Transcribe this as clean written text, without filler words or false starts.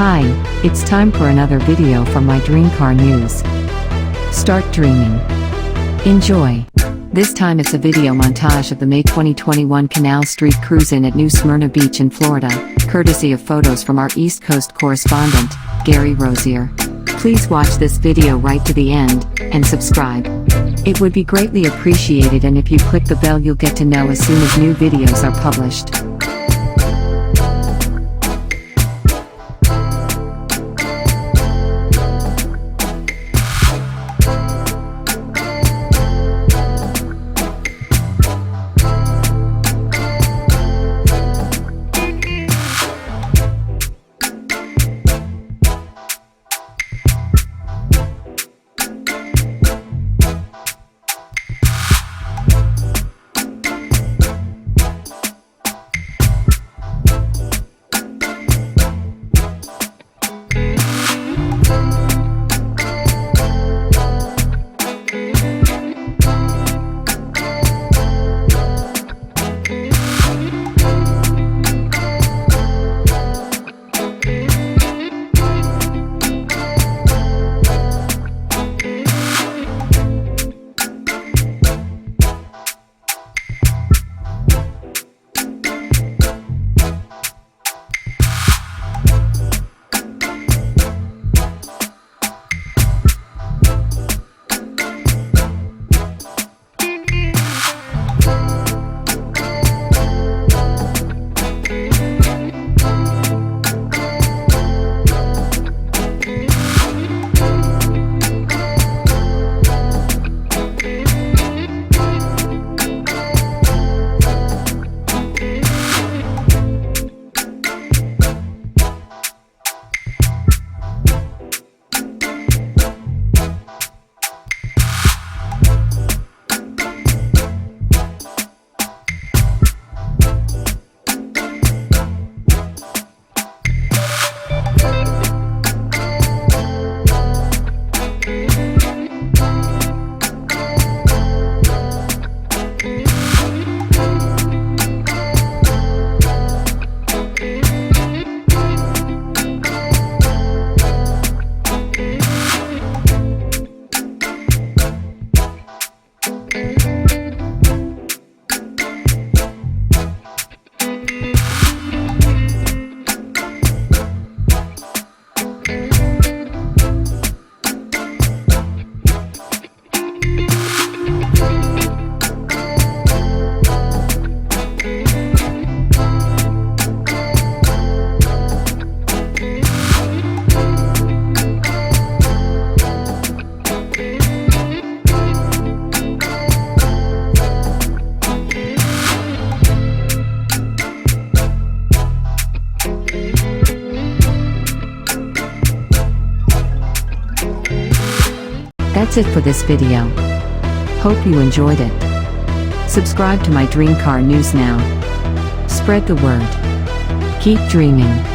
Hi, it's time for another video from my dream car news. Start dreaming. Enjoy. This time it's a video montage of the May 2021 Canal Street cruise-in at New Symrna Beach in Florida, courtesy of photos from our East Coast correspondent, Gary Rosier. Please watch this video right to the end, and subscribe. It would be greatly appreciated, and if you click the bell you'll get to know as soon as new videos are published. That's it for this video. Hope you enjoyed it. Subscribe to my Dream Car News now. Spread the word. Keep dreaming.